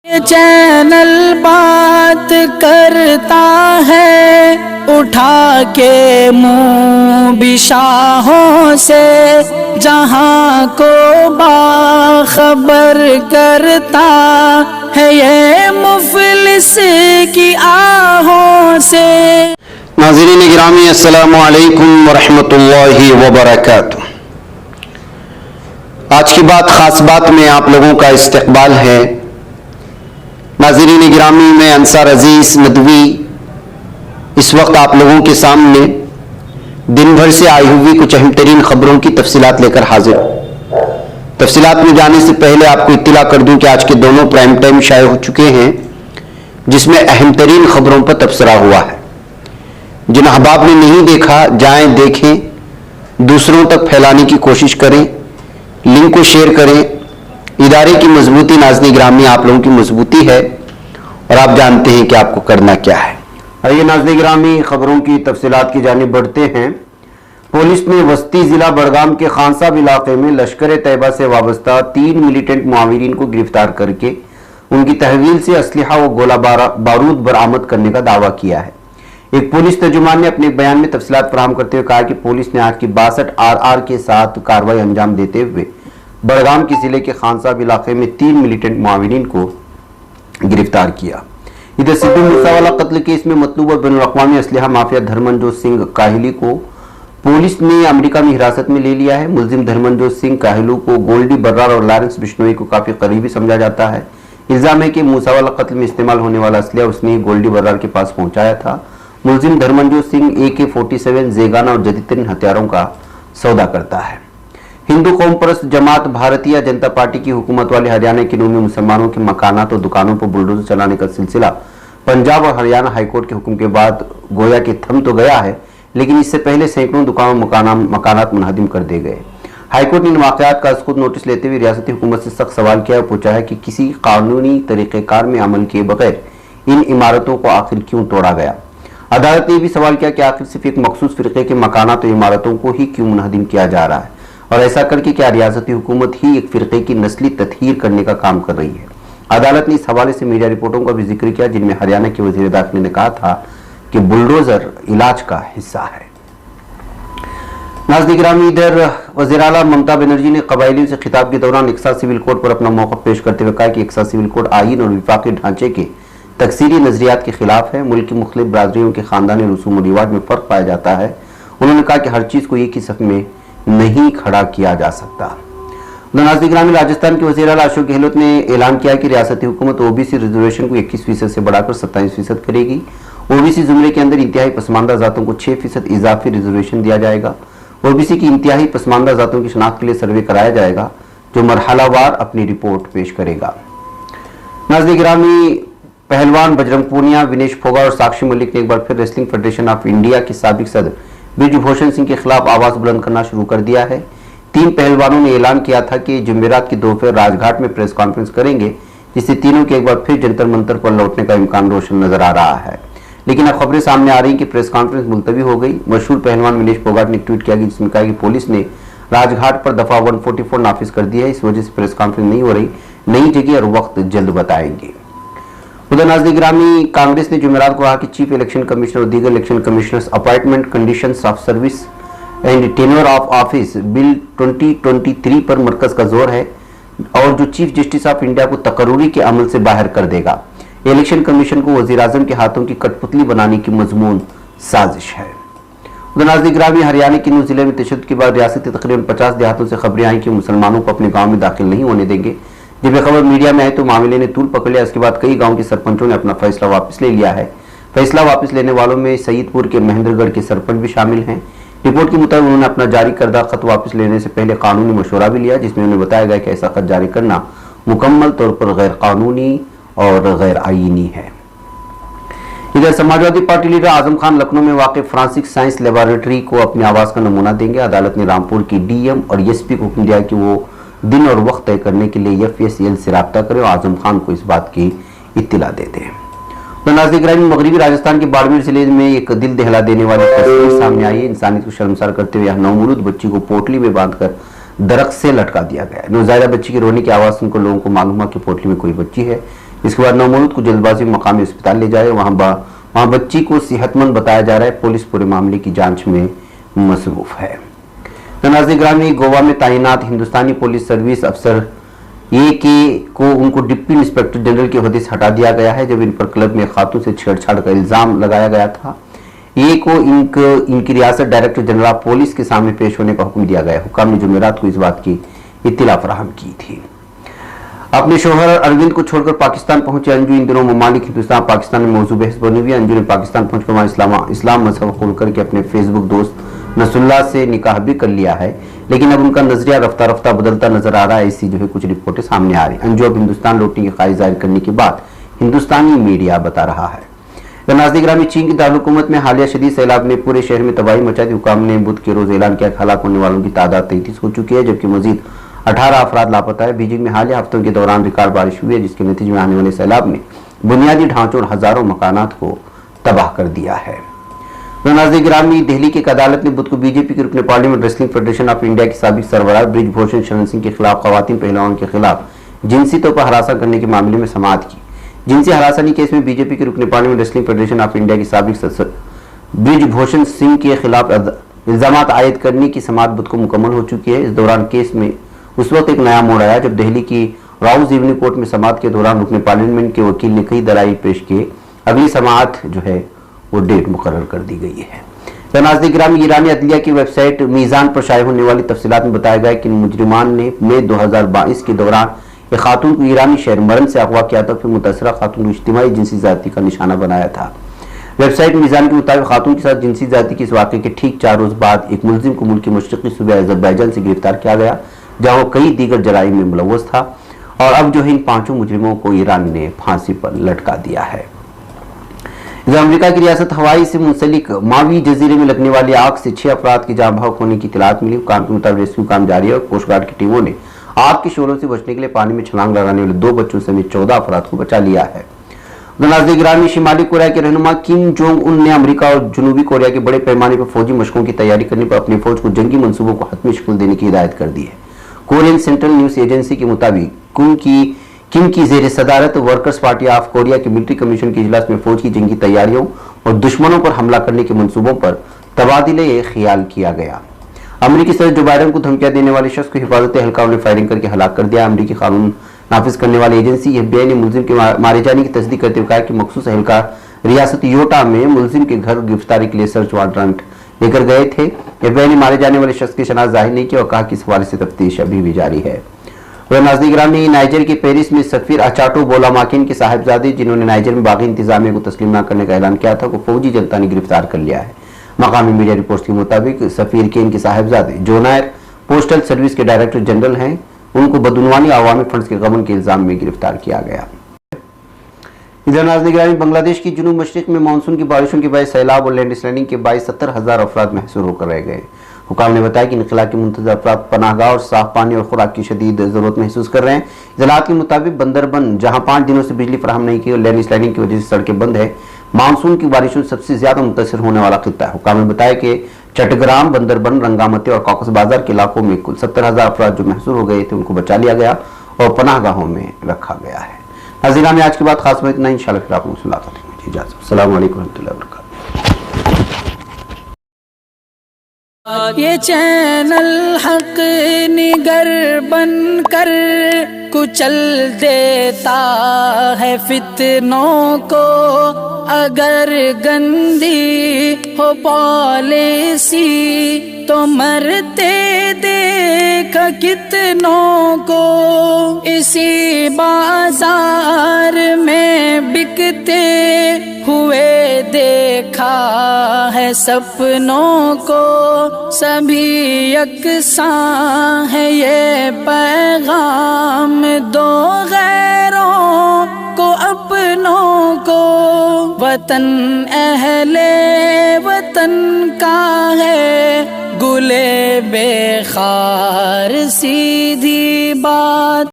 Channel بات کرتا ہے اٹھا کے منہ بشاہوں سے، جہاں کو باخبر کرتا ہے یہ مفلس کی آہوں سے۔ ناظرین گرامی، السلام علیکم ورحمۃ اللہ وبرکاتہ۔ آج کی بات خاص بات میں آپ لوگوں کا استقبال ہے۔ ناظرین گرامی، میں انصار عزیز ندوی اس وقت آپ لوگوں کے سامنے دن بھر سے آئی ہوئی کچھ اہم ترین خبروں کی تفصیلات لے کر حاضر ہوں۔ تفصیلات میں جانے سے پہلے آپ کو اطلاع کر دوں کہ آج کے دونوں پرائم ٹائم شائع ہو چکے ہیں، جس میں اہم ترین خبروں پر تبصرہ ہوا ہے۔ جن احباب نے نہیں دیکھا، جائیں دیکھیں، دوسروں تک پھیلانے کی کوشش کریں، لنک کو شیئر کریں۔ ادارے کی مضبوطی ناظرین گرامی آپ لوگوں کی مضبوطی ہے، اور آپ جانتے ہیں کہ آپ کو کرنا کیا ہے۔ آئیے ناظرین گرامی، خبروں کی تفصیلات کی جانب بڑھتے ہیں۔ پولیس نے وسطی ضلع بڑگام کے خان صاحب علاقے میں لشکر طیبہ سے وابستہ 3 ملیٹنٹ معاورین کو گرفتار کر کے ان کی تحویل سے اسلحہ و گولہ بارود برآمد کرنے کا دعویٰ کیا ہے۔ ایک پولیس ترجمان نے اپنے بیان میں تفصیلات فراہم کرتے ہوئے کہا کہ پولیس نے آج کی 62 RR کے ساتھ کارروائی انجام دیتے ہوئے بڑگام کے ضلع کے خان صاحب علاقے میں 3 ملیٹنٹ معاورین کو گرفتار کیا۔ ادھر سدھو موسیٰ والا قتل کیس میں مطلوب اور بین الاقوامی اسلحہ مافیا دھرمنجوت سنگھ کاہلی کو پولیس نے امریکہ میں حراست میں لے لیا ہے۔ ملزم دھرمنجوت سنگھ کاہلو کو گولڈی برار اور لارنس بشنوئی کو کافی قریبی سمجھا جاتا ہے۔ الزام ہے کہ موسیٰ والا قتل میں استعمال ہونے والا اسلحہ اس نے گولڈی برار کے پاس پہنچایا تھا۔ ملزم دھرمنجوت سنگھ AK-47 زیگانا اور جدید ترین ہتھیاروں کا سودا کرتا ہے۔ ہندو قوم پرست جماعت بھارتیہ جنتا پارٹی کی حکومت والے ہریانہ کے نومی مسلمانوں کے مکانات اور دکانوں پر بلڈوزر چلانے کا سلسلہ پنجاب اور ہریانہ ہائی کورٹ کے حکم کے بعد گویا کہ تھم تو گیا ہے، لیکن اس سے پہلے سینکڑوں دکانوں مکانات منہدم کر دیے گئے۔ ہائی کورٹ نے ان واقعات کا از خود نوٹس لیتے ہوئے ریاستی حکومت سے سخت سوال کیا اور پوچھا ہے کہ کسی قانونی طریقہ کار میں عمل کیے بغیر ان عمارتوں کو آخر کیوں توڑا گیا۔ عدالت نے یہ بھی سوال کیا کہ آخر صرف ایک مخصوص فرقے کے مکانات اور عمارتوں کو ہی کیوں منہدم کیا جا رہا ہے، اور ایسا کر کے کیا ریاستی حکومت ہی ایک فرقے کی نسلی تطہیر کرنے کا کام کر رہی ہے۔ عدالت نے اس حوالے سے میڈیا رپورٹوں کا بھی ذکر کیا جن میں ہریانہ کے وزیر داخلہ نے کہا تھا کہ بلڈوزر علاج کا حصہ ہے۔ ناظرین گرامی، ادھر وزیر اعلیٰ ممتا بنرجی نے قبائلیوں سے خطاب کے دوران یکساں سول کوڈ پر اپنا موقف پیش کرتے ہوئے کہا کہ یکساں سول کوڈ آئین اور وفاقی ڈھانچے کے تکثیری نظریات کے خلاف ہے۔ ملک کی مختلف برادریوں کے خاندانی رسوم و رواج میں فرق پایا جاتا ہے۔ انہوں نے کہا کہ ہر چیز کو ایک ہی صف میں نہیں کھڑا کیا جا سکتا۔ ناظرین گرامی، راجستھان کے وزیر اعلیٰ اشوک گہلوت نے اعلان کیا کہ ریاستی حکومت OBC ریزرویشن کو 21% سے بڑھا کر 27% کرے گی۔ OBC زمرے کے اندر انتہائی پسماندہ ذاتوں کو 6% اضافی ریزرویشن دیا جائے گا۔ OBC کی انتہائی پسماندہ ذاتوں کی شناخت کے لیے سروے کرایا جائے گا جو مرحلہ وار اپنی رپورٹ پیش کرے گا۔ ناظرین گرامی، پہلوان بجرنگ پونیا، ونیش پھوگا اور ساکشی ملک نے ایک بار پھر ریسلنگ فیڈریشن آف انڈیا کے سابق صدر برج بھوشن سنگھ کے خلاف آواز بلند کرنا شروع کر دیا ہے۔ 3 پہلوانوں نے اعلان کیا تھا کہ جمعرات کی دوپہر راج گھاٹ میں پریس کانفرنس کریں گے، جس سے تینوں کے ایک بار پھر جنتر منتر پر لوٹنے کا امکان روشن نظر آ رہا ہے، لیکن اب خبریں سامنے آ رہی ہیں کہ پریس کانفرنس ملتوی ہو گئی۔ مشہور پہلوان ونیش پھوگاٹ نے ایک ٹویٹ کیا جس میں کہا کہ پولیس نے راج گھاٹ پر دفعہ 144 نافذ کر دی ہے، اس وجہ سے پریس کانفرنس نہیں ہو رہی، نئی جگہ اور وقت جلد بتائیں گے۔ ادھر ناظرین گرامی، کانگریس نے جمعرات کو کہا کہ چیف الیکشن کمشنر اور دیگر election commissioners appointment conditions of service and tenure of office bill 2023 پر مرکز کا زور ہے، اور جو چیف جسٹس آف انڈیا کو تقرری کے عمل سے باہر کر دے گا۔ الیکشن کمیشن کو وزیر اعظم کے ہاتھوں کی کٹ پتلی بنانے کی مضمون سازش ہے۔ ادھر ناظرین گرامی، ہریانہ کے نو ضلع میں تشدد کے بعد ریاستی تقریباً 50 دیہاتوں سے خبریں آئیں کہ مسلمانوں کو اپنے گاؤں میں داخل نہیں ہونے دیں گے۔ جب یہ خبر میڈیا میں آئی تو معاملے نے طول پکڑ لیا۔ اس کے بعد کئی گاؤں کے سرپنچوں نے اپنا فیصلہ واپس لے لیا ہے۔ فیصلہ واپس لینے والوں میں سعید پور کے مہندر گڑھ کے سرپنچ بھی شامل ہیں۔ رپورٹ کے مطابق انہوں نے اپنا جاری کردہ خط واپس لینے سے پہلے قانونی مشورہ بھی لیا، جس میں انہیں بتایا گیا کہ ایسا خط جاری کرنا مکمل طور پر غیر قانونی اور غیر آئینی ہے۔ ادھر سماجوادی پارٹی لیڈر اعظم خان لکھنؤ میں واقع فرانسک سائنس لیبارٹری کو اپنی آواز کا نمونہ دیں گے۔ عدالت نے رامپور کی DM اور SP کو حکم دیا کہ وہ دن اور وقت طے کرنے کے لیے FSL سے رابطہ کریں اور اعظم خان کو اس بات کی اطلاع دے دیں۔ ناظرین گرامی، مغربی راجستھان کے باڑمیر ضلع میں ایک دل دہلا دینے والی تصویر سامنے آئی ہے۔ انسانیت کو شرمسار کرتے ہوئے نومولود بچی کو پوٹلی میں باندھ کر درخت سے لٹکا دیا گیا ہے۔ نوزائیدہ بچی کی رونے کی آواز سن کر لوگوں کو معلوم ہوا کہ پوٹلی میں کوئی بچی ہے، इसके बाद नौमौलूद को जल्दबाजी में मकामी अस्पताल ले जाए, वहाँ बच्ची को सेहतमंद बताया जा रहा है। पुलिस पूरे मामले की जांच में मसरूफ है। नाज़रीन ग्रामी, गोवा में तैनात हिंदुस्तानी पुलिस सर्विस अफसर के को उनको डिप्टी इंस्पेक्टर जनरल के ओहदे से हटा दिया गया है, जब इन पर क्लब में खातून से छेड़छाड़ का इल्जाम लगाया गया था। को इनकी रियासत डायरेक्टर जनरल ऑफ पुलिस के सामने पेश होने का हुक्म दिया गया। हुक्म ने जुमेरात को इस बात की इत्तला फराहम की थी। अपने शोहर अरविंद को छोड़कर पाकिस्तान पहुंचे अंजू। इन दिनों ममालिक हिंदुस्तान पाकिस्तान में मौजूद बहस बनी हुई है। अंजू ने पाकिस्तान पहुंचकर वहां इस्लाम मजहब कबूल करके अपने फेसबुक दोस्त नसरुल्लाह से निकाह भी कर लिया है, लेकिन अब उनका नजरिया रफ्ता रफ्ता बदलता नजर आ रहा है। ऐसी कुछ रिपोर्टें सामने आ रही। अंजू अब हिंदुस्तान लौटने की ख्वाहिश जाहिर करने के बाद हिंदुस्तानी मीडिया बता रहा है। नाज़रीन ग्रामी, चीन की दारुलहुकूमत में हालिया शदीद सैलाब ने पूरे शहर में तबाही मचा दी। हुकाम ने बुध के रोज ऐलान किया कि हलाक होने वालों की तादाद 33 हो चुकी है, जबकि मजीद 18 अफराद लापता है। बीजिंग में हालिया हफ्तों के दौरान रिकॉर्ड बारिश हुई है, जिसके नतीजे में आने वाले सैलाब ने बुनियादी ढांचों और हजारों मकानात को तबाह कर दिया है। नाज़रीन ग्रामी, दिल्ली की एक अदालत ने बुध को बीजेपी के रुकने parliament wrestling federation of India के साबिक सरबराह ब्रिजभूषण शरण सिंह के खिलाफ खवातीन पहलवान के खिलाफ जिनसी तौर पर हरासा करने के मामले में समाअत की। जिनसी हरासानी केस में बीजेपी के रुकने parliament wrestling federation of India के साबिक ब्रिजभूषण सिंह के खिलाफ इल्जामात आयद करने की समाअत बुध को मुकम्मल हो चुकी है। इस दौरान केस में उस वक्त एक नया मोड़ आया जब दिल्ली की राउज इवनिंग कोर्ट में समाअत के दौरान रुकने पार्लियामेंट के वकील ने कई दलाइल पेश किए। अगली समाअत वो डेट मुकर्रर कर दी गई है। नाज़रीन ग्रामी, ईरानी अदलिया की वेबसाइट मीज़ान पर शाये होने वाली तफसीलात में बताया गया कि मुजरिमान ने मई 2022 के दौरान एक खातून को ईरानी शहर मरन से अगवा किया था, फिर मुतासरा खातून को इज्तिमाई जिनसी ज़्यादती का निशाना बनाया था। वेबसाइट मीज़ान के मुताबिक खातून के साथ जिनसी ज़्यादती के इस वाक़े के ठीक 4 रोज़ बाद एक मुलजिम को मुल्क के मशरक़ी सूबे अज़रबैजान से गिरफ्तार किया गया, जहाँ वो कई दीगर जराइम में मुलव्वस था। और अब इन 5 मुजरिमों को ईरान ने फांसी पर लटका दिया है। अमेरिका की रियासत हवाई से मुंसलिक मावी जजीरे में लगने वाली आग से 6 अफराद की जान बहक होने की इत्तलात मिली। काम के मुताबिक रेस्क्यू काम जारी है और कोस्ट गार्ड की टीमों ने आग के शोरों से बचने के लिए पानी में छलांग लगाने वाले 2 बच्चों समेत 14 अफराद को बचा लिया है। नाज़रीन ग्रामी, शिमाली कोरिया के रहनुमा किम जोंग उन ने अमेरिका और जनूबी कोरिया के बड़े पैमाने पर फौजी मशकों की तैयारी करने पर अपनी फौज को जंगी मंसूबों को हतमी शक्ल देने की हिदायत कर दी है। कोरियन सेंट्रल न्यूज एजेंसी के मुताबिक किम की जेर सदारत वर्कर्स पार्टी ऑफ कोरिया के मिलिट्री कमीशन के इजलास में फौज की जंगी तैयारियों और दुश्मनों पर हमला करने के मंसूबों पर तबादिले ख्याल किया गया। अमेरिकी सदर जो बाइडेन को धमकियां देने वाले शख्स को हिफाजत एहलकारों ने फायरिंग करके हलाक कर दिया। अमेरिकी कानून नाफिज करने वाली एजेंसी FBI ने मुलजिम के मारे जाने की तस्दीक करते हुए कहा कि मखसूस एहलकार रियासत योटा में मुलजिम के घर गिरफ्तारी के लिए सर्च वारंट लेकर गए थे। FBI ने मारे जाने वाले शख्स की शनाख्त जाहिर नहीं की और कहा कि इस हवाले से तफ्तीश अभी भी जारी है। नाज़रीन ग्रामी, नाइजर के पेरिस में सफीर अचाटो बोलामाकिन के साहिबजादे, जिन्होंने नाइजर में बागी इंतजामिया को तस्लीम न करने का ऐलान किया था, को फौजी जनता ने गिरफ्तार कर लिया है। मकामी मीडिया रिपोर्ट्स के मुताबिक सफीर के इनके साहिबजादे जोनायर पोस्टल सर्विस के डायरेक्टर जनरल हैं। उनको बदउनवानी अवामी फंड्स के गबन के इल्जाम में गिरफ्तार किया गया। इधर नाज़रीन ग्रामी, बांग्लादेश की जुनूब मशरिक में मानसून की बारिशों के बायस सैलाब और लैंडस्लाइडिंग के बायस 70,000 अफराद महसूर होकर रह गए। हुकाम ने बताया कि इनखला के मुंतज़र अफराद पनाहगाह और साफ पानी और खुराक की शदीद ज़रूरत महसूस कर रहे हैं। इज़लात के मुताबिक बंदरबन, जहां 5 दिनों से बिजली फराहम नहीं की और लैंडस्लाइडिंग की वजह से सड़कें बंद है, मानसून की बारिशों से सबसे ज्यादा मुतासर होने वाला खित्ता है। हुकाम ने बताया कि चट्टग्राम, बंदरबन, रंगामती और कॉकस बाजार के इलाकों में कुल 70,000 अफराद जो महसूर हो गए थे उनको बचा लिया गया और पनाहगाहों में रखा गया है। नाज़रीन में आज की बात खास में इतना, इंशाल्लाह फिर आप लोगों से मुलाकात होगी। इजाज़त, अस्सलाम वालेकुम रहमतुल्लाहि व बरकातहू। ये चैनल हक निगर बन कर कुचल देता है फितनों को, अगर गंदी हो पॉलिसी तो मरते देख कितनों को, इसी बाजार में बिकते हुए देखा है सपनों को, सभी यकसां है ये पैगाम दो गैरों को अपनों को, वतन अहले वतन का है गुले बेखार सी